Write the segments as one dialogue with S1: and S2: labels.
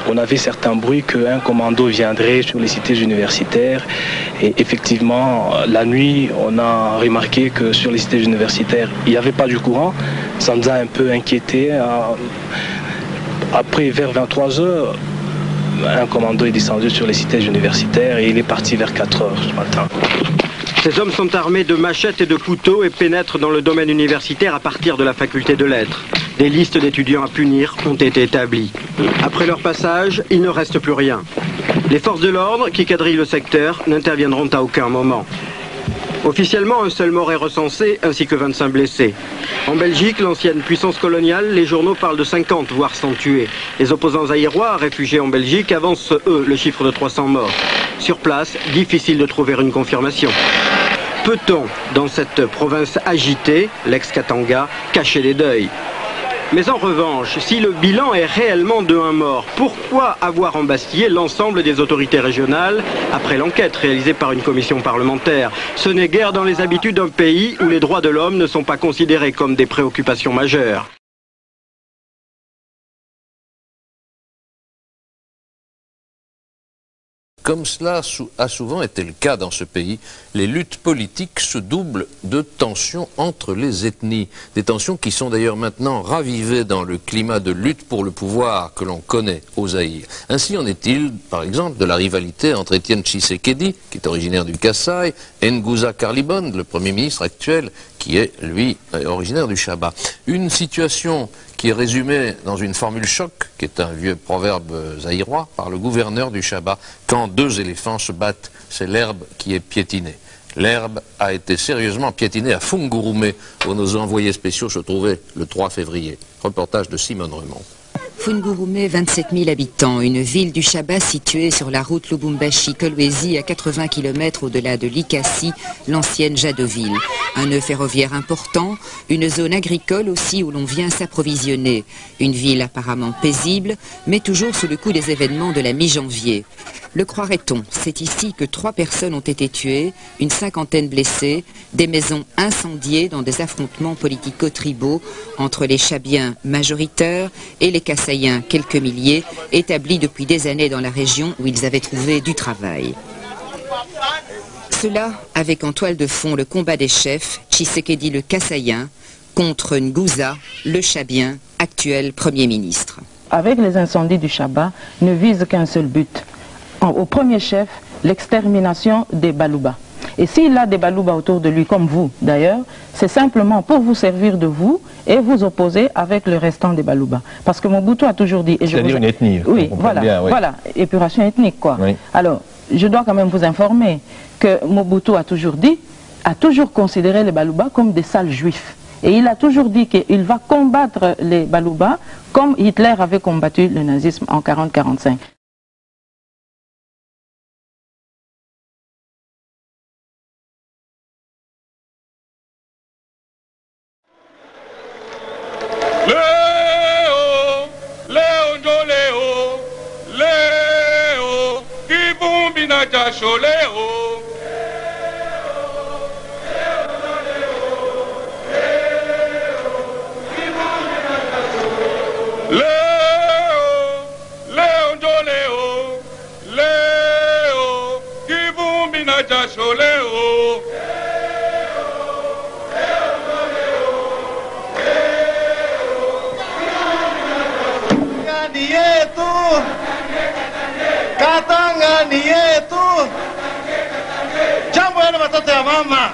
S1: on avait certains bruits qu'un commando viendrait sur les cités universitaires. Et effectivement, la nuit, on a remarqué que sur les cités universitaires, il n'y avait pas du courant. Ça nous a un peu inquiétés. Après, vers 23 h, un commando est descendu sur les cités universitaires et il est parti vers 4 h du matin.
S2: Ces hommes sont armés de machettes et de couteaux et pénètrent dans le domaine universitaire à partir de la faculté de lettres. Des listes d'étudiants à punir ont été établies. Après leur passage, il ne reste plus rien. Les forces de l'ordre qui quadrillent le secteur n'interviendront à aucun moment. Officiellement, un seul mort est recensé, ainsi que 25 blessés. En Belgique, l'ancienne puissance coloniale, les journaux parlent de 50, voire 100 tués. Les opposants zaïrois, réfugiés en Belgique, avancent, eux, le chiffre de 300 morts. Sur place, difficile de trouver une confirmation. Peut-on, dans cette province agitée, l'ex-Katanga, cacher les deuils ? Mais en revanche, si le bilan est réellement de 1 mort, pourquoi avoir embastillé l'ensemble des autorités régionales après l'enquête réalisée par une commission parlementaire? Ce n'est guère dans les habitudes d'un pays où les droits de l'homme ne sont pas considérés comme des préoccupations majeures.
S3: Comme cela a souvent été le cas dans ce pays, les luttes politiques se doublent de tensions entre les ethnies. Des tensions qui sont d'ailleurs maintenant ravivées dans le climat de lutte pour le pouvoir que l'on connaît au Zaïre. Ainsi en est-il, par exemple, de la rivalité entre Étienne Tshisekedi, qui est originaire du Kasaï, et Nguza Karlibon, le Premier ministre actuel, qui est, lui, originaire du Chaba. Une situation qui est résumé dans une formule choc, qui est un vieux proverbe zaïrois, par le gouverneur du Chaba. Quand 2 éléphants se battent, c'est l'herbe qui est piétinée. L'herbe a été sérieusement piétinée à Fungurume, où nos envoyés spéciaux se trouvaient le 3 février. Reportage de Simone Remond.
S4: Fungurume, 27 000 habitants, une ville du Chaba située sur la route Lubumbashi-Kolwezi à 80 km au-delà de Likasi, l'ancienne Jadoville. Un nœud ferroviaire important, une zone agricole aussi où l'on vient s'approvisionner. Une ville apparemment paisible, mais toujours sous le coup des événements de la mi-janvier. Le croirait-on, c'est ici que 3 personnes ont été tuées, une 50aine blessées, des maisons incendiées dans des affrontements politico-tribaux entre les Chabiens majoritaires et les Kassaïens, quelques milliers, établis depuis des années dans la région où ils avaient trouvé du travail. Cela avec en toile de fond le combat des chefs, Tshisekedi le Kassaïen, contre Nguza, le Chabien, actuel Premier ministre.
S5: Avec les incendies du Chaba, ne vise qu'un seul but. Au premier chef, l'extermination des Balouba. Et s'il a des Balouba autour de lui, comme vous d'ailleurs, c'est simplement pour vous servir de vous et vous opposer avec le restant des Balouba. Parce que Mobutu a toujours dit...
S6: C'est-à-dire une ethnie.
S5: Oui, voilà, bien, oui. Voilà, épuration ethnique, quoi.
S6: Oui.
S5: Alors, je dois quand même vous informer que Mobutu a toujours considéré les Balouba comme des sales juifs. Et il a toujours dit qu'il va combattre les Balouba comme Hitler avait combattu le nazisme en 40-45.
S7: Katanga ni yetu. Jambo yenu watoto ya mama.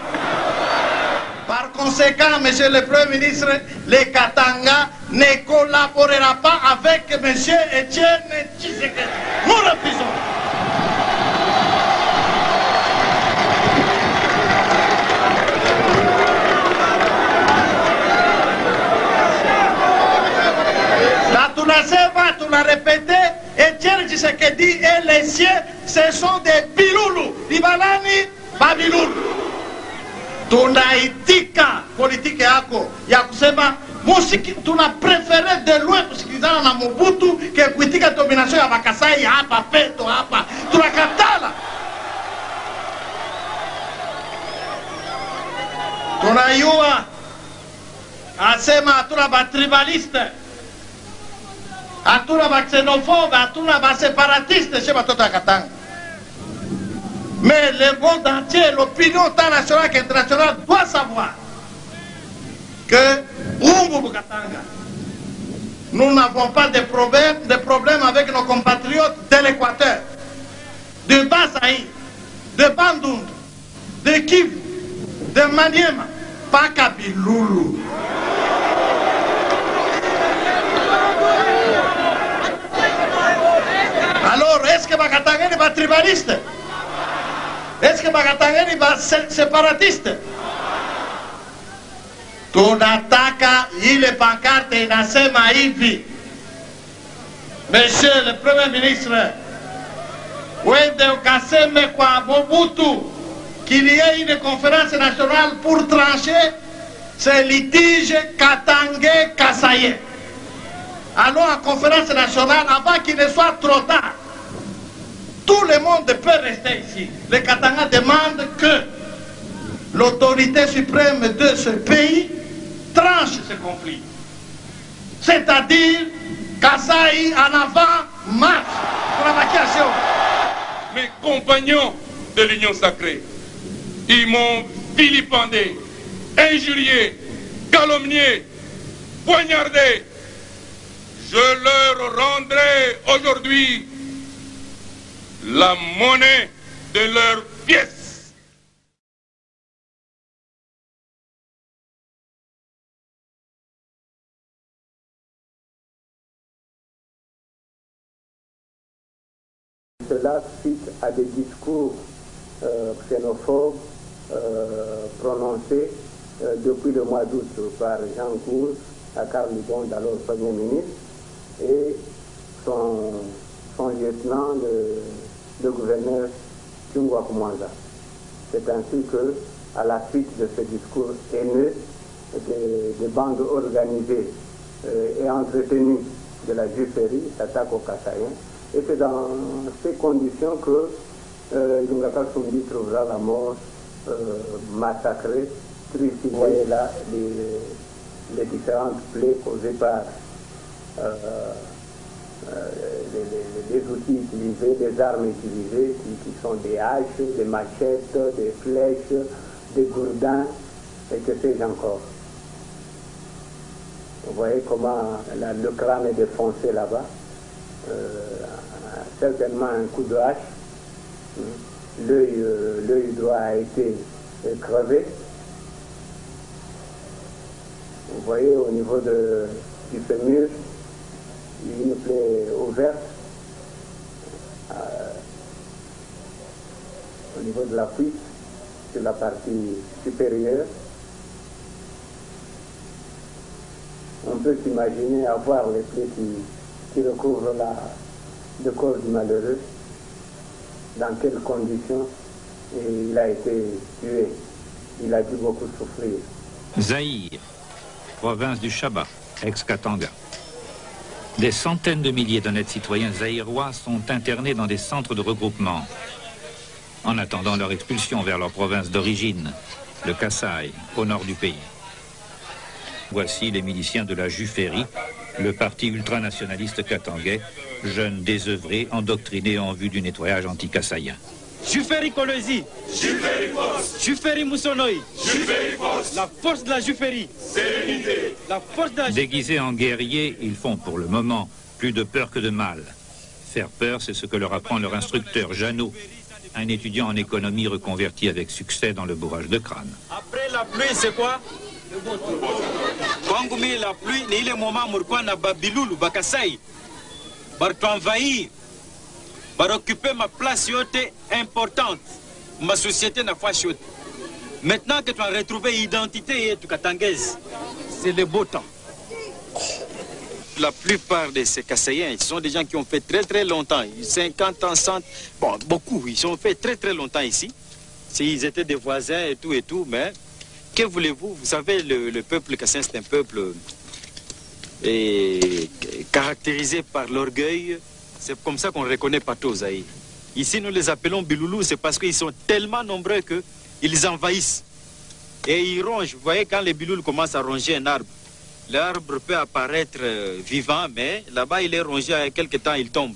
S7: Par conséquent, monsieur le Premier ministre, le Katanga ne collaborera pas avec monsieur Etienne Tshisekedi. Nous refusons. Là, tu la sais pas, tu l'as répété. Etienne Tshisekedi et les siens, ce sont des biloulous. Ibalani, babiloulou. Tunaitika politique yako ya kusema musiki tuna prefere de loin kusikilizana na Mobutu ke kuitika domination ya Bakasai hapa peto hapa. Tunakatala. Tunayua asema tuna batribaliste. atuna ba xénophobe, atuna ba séparatiste chez Batota Katanga. Mais le monde entier, l'opinion tant nationale qu'internationale doit savoir que Umbu Katanga, nous n'avons pas de problème avec nos compatriotes de l'Équateur, de Basaï, de Bandung, de Kivu, de Maniema, pas Kabiloulou. Alors, est-ce que Bakatanga n'est pas tribaliste? Est-ce que Bakatanga n'est pas séparatiste? Tunataka ile pancarte inasema hivi, Monsieur le Premier ministre, wende ukaseme kwa Mobutu qu'il y ait une conférence nationale pour trancher ce litige Katangais-Kasaye. Allons à la conférence nationale avant qu'il ne soit trop tard. Tout le monde peut rester ici. Les Katanga demandent que l'autorité suprême de ce pays tranche ce conflit. C'est-à-dire, Kasaï en avant, marche pour la vacation.
S6: Mes compagnons de l'Union sacrée, ils m'ont vilipendé, injurié, calomnié, poignardé. Je leur rendrai aujourd'hui la monnaie de leurs pièces.
S8: Cela suite à des discours xénophobes prononcés depuis le mois d'août par Jean Cour à Karl Libon, alors Premier ministre, et son lieutenant, le gouverneur Tungwa Kumwanza. C'est ainsi que, à la suite de ce discours haineux, des bandes organisées et entretenues de la Jufferie s'attaquent aux Kassaïens. Et c'est dans ces conditions que Lungaka Sumbi trouvera la mort massacrée. Vous voyez là les différentes plaies causées par les outils utilisés, les armes utilisées, qui sont des haches, des machettes, des flèches, des gourdins, et que sais-je encore. Vous voyez comment le crâne est défoncé là-bas. Certainement un coup de hache. L'œil droit a été crevé. Vous voyez au niveau du fémur, une plaie ouverte. Au niveau de la cuisse, sur la partie supérieure. On peut s'imaginer avoir les plaies qui recouvrent le corps du malheureux, dans quelles conditions il a été tué. Il a dû beaucoup souffrir.
S9: Zaïre, province du Chaba, ex-Katanga. Des centaines de milliers d'honnêtes citoyens zaïrois sont internés dans des centres de regroupement, en attendant leur expulsion vers leur province d'origine, le Kasaï, au nord du pays. Voici les miliciens de la Jufferie, le parti ultranationaliste katangais, jeunes désœuvrés, endoctrinés en vue du nettoyage anti-kassaïen.
S10: Jufferie Kolwezi, Jufferie Force, Jufferie Moussonoi, Jufferie Force, la force de la Jufferie, c'est l'unité, la force de la Jufferie.
S9: Déguisés en guerriers, ils font pour le moment plus de peur que de mal. Faire peur, c'est ce que leur apprend leur instructeur Jeannot, un étudiant en économie reconverti avec succès dans le bourrage de crâne.
S10: Après la pluie, c'est quoi? Quand la pluie, il y a le moment où on a Babiloulou, Bakassaï, pour envahir, pour occuper ma place importante, ma société n'a pas chaude. Maintenant que tu as retrouvé l'identité et tu katangaise, c'est le beau temps. La plupart de ces Kassaïens, ce sont des gens qui ont fait très longtemps, 50 ans, 100, bon, beaucoup, ils ont fait très longtemps ici. Ils étaient des voisins et tout, mais que voulez-vous? Vous savez, le peuple kassaïen, c'est un peuple caractérisé par l'orgueil. C'est comme ça qu'on le reconnaît partout au Zaïre. Ici, nous les appelons Biloulou, c'est parce qu'ils sont tellement nombreux qu'ils envahissent. Et ils rongent. Vous voyez, quand les Biloulous commencent à ronger un arbre, l'arbre peut apparaître vivant, mais là-bas il est rongé, à quelque temps il tombe.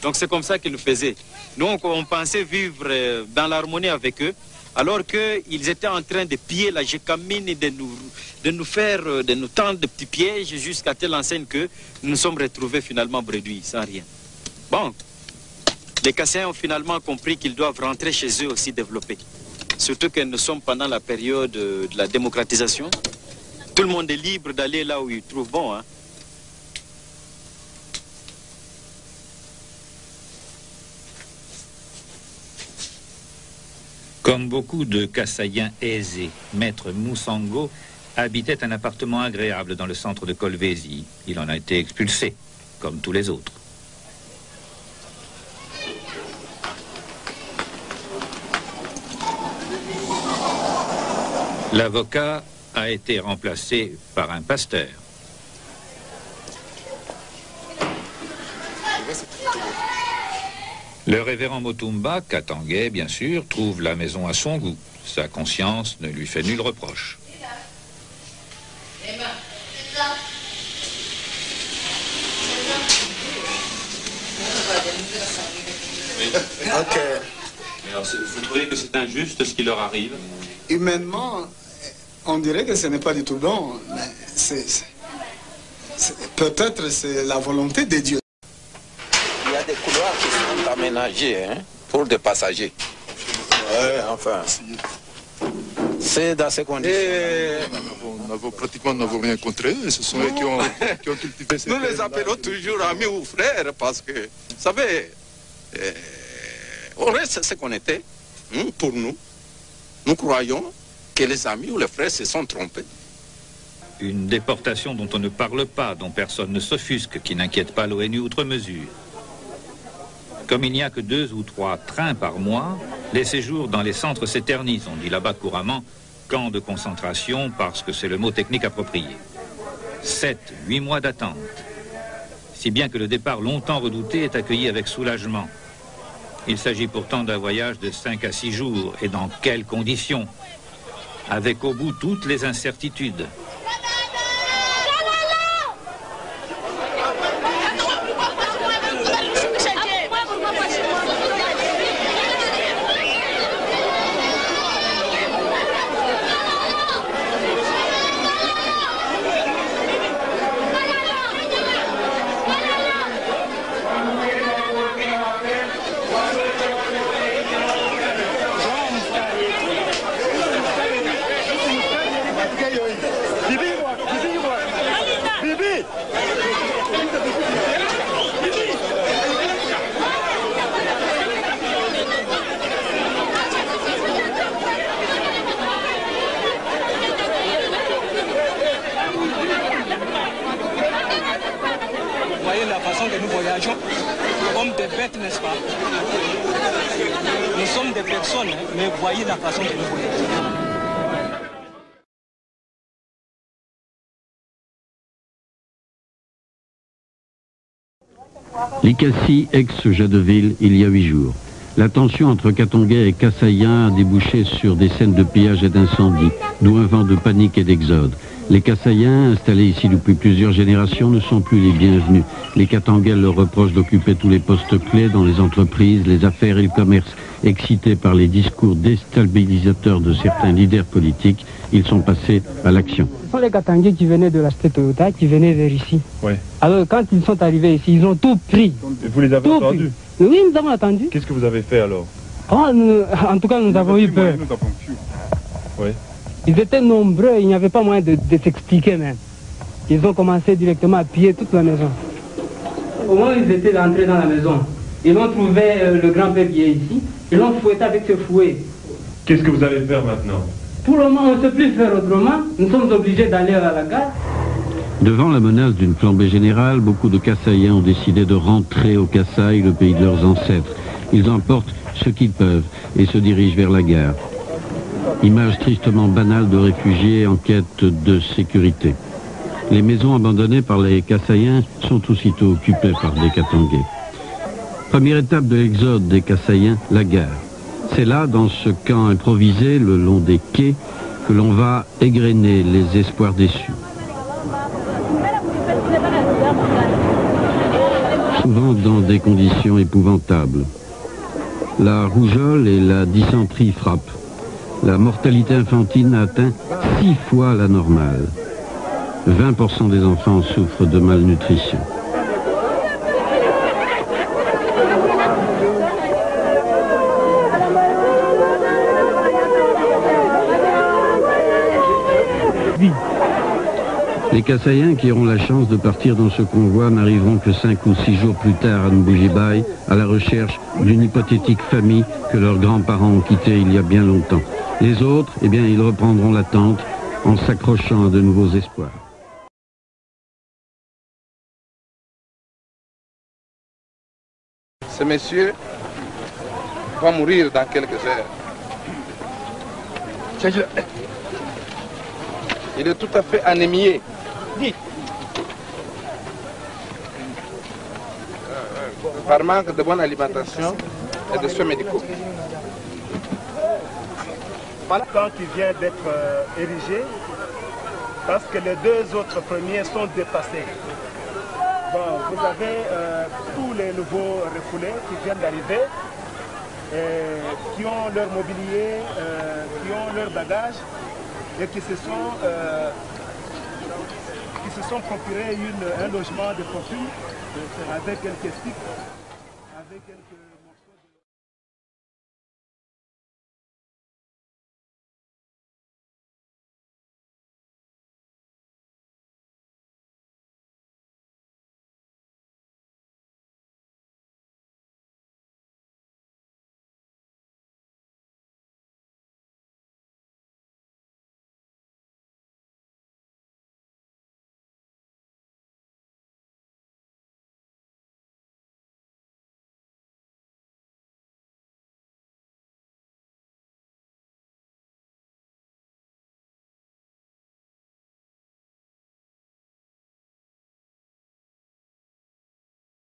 S10: Donc c'est comme ça qu'ils le faisaient. Donc on pensait vivre dans l'harmonie avec eux, alors qu'ils étaient en train de piller la Gécamine et de nous tendre de petits pièges jusqu'à telle enseigne que nous nous sommes retrouvés finalement bredouilles, sans rien. Bon, les Kassaïens ont finalement compris qu'ils doivent rentrer chez eux aussi développés. Surtout que nous sommes pendant la période de la démocratisation. Tout le monde est libre d'aller là où il trouve bon. Hein.
S9: Comme beaucoup de Kassaïens aisés, Maître Moussango habitait un appartement agréable dans le centre de Kolwezi. Il en a été expulsé, comme tous les autres. L'avocat a été remplacé par un pasteur. Le révérend Motumba, katangais bien sûr, trouve la maison à son goût. Sa conscience ne lui fait nul reproche.
S11: Ok.
S12: Alors, vous trouvez que c'est injuste ce qui leur arrive?
S11: Humainement, on dirait que ce n'est pas du tout bon, mais peut-être c'est la volonté de Dieu.
S13: Il y a des couloirs qui sont aménagés pour des passagers. Ouais, enfin. C'est dans ces conditions.
S14: Pratiquement, nous n'avons rien contre eux. Ce sont eux qui ont cultivé ces
S13: Nous les appelons toujours amis ou frères parce que, vous savez, on reste ce qu'on était pour nous. Nous croyons que les amis ou les frères se sont trompés.
S9: Une déportation dont on ne parle pas, dont personne ne s'offusque, qui n'inquiète pas l'ONU outre mesure. Comme il n'y a que 2 ou 3 trains par mois, les séjours dans les centres s'éternisent. On dit là-bas couramment camp de concentration parce que c'est le mot technique approprié. 7, 8 mois d'attente. Si bien que le départ longtemps redouté est accueilli avec soulagement. Il s'agit pourtant d'un voyage de 5 à 6 jours. Et dans quelles conditions? Avec au bout toutes les incertitudes.
S15: Comme des bêtes, n'est-ce pas? Nous sommes des personnes, mais voyez la façon que nous voyageons.
S16: Likassi, ex-Jadeville, il y a 8 jours. La tension entre Katangais et Kassaïens a débouché sur des scènes de pillage et d'incendie, d'où un vent de panique et d'exode. Les Kassaïens, installés ici depuis plusieurs générations, ne sont plus les bienvenus. Les Katangais leur reprochent d'occuper tous les postes clés dans les entreprises, les affaires et le commerce. Excités par les discours déstabilisateurs de certains leaders politiques, ils sont passés à l'action.
S17: Ce sont les Katangais qui venaient de la cité Toyota, qui venaient vers ici.
S18: Ouais.
S17: Alors quand ils sont arrivés ici, ils ont tout pris.
S18: Et vous les avez entendus?
S17: Oui, nous avons attendu.
S18: Qu'est-ce que vous avez fait alors?
S17: En tout cas, nous avons eu peur.
S18: Oui.
S17: Ils étaient nombreux, il n'y avait pas moyen de s'expliquer même. Ils ont commencé directement à piller toute la maison. Au moment où ils étaient entrés dans la maison, ils ont trouvé le grand-père qui est ici, ils l'ont fouetté avec ce fouet.
S18: Qu'est-ce que vous allez faire maintenant?
S17: Pour le moment, on ne sait plus faire autrement, nous sommes obligés d'aller à la gare.
S16: Devant la menace d'une flambée générale, beaucoup de Kassaïens ont décidé de rentrer au Kasaï, le pays de leurs ancêtres. Ils emportent ce qu'ils peuvent et se dirigent vers la gare. Image tristement banale de réfugiés en quête de sécurité. Les maisons abandonnées par les Kassaïens sont aussitôt occupées par des Katangais. Première étape de l'exode des Kassaïens, la gare. C'est là, dans ce camp improvisé, le long des quais, que l'on va égrener les espoirs déçus. souvent dans des conditions épouvantables. La rougeole et la dysenterie frappent. La mortalité infantile atteint 6 fois la normale. 20% des enfants souffrent de malnutrition. Les Kassaïens qui auront la chance de partir dans ce convoi n'arriveront que 5 ou 6 jours plus tard à Mboujibaï, à la recherche d'une hypothétique famille que leurs grands-parents ont quittée il y a bien longtemps. Les autres, eh bien, ils reprendront l'attente en s'accrochant à de nouveaux espoirs.
S13: Ce monsieur va mourir dans quelques heures. Il est tout à fait anémié. Par manque de bonne alimentation et de soins médicaux.
S19: Voilà quand il vient d'être érigé, parce que les 2 autres premiers sont dépassés. Bon, vous avez tous les nouveaux refoulés qui viennent d'arriver, qui ont leur mobilier, qui ont leur bagage et qui se sont procurés un logement de fortune avec quelques sticks, avec quelques...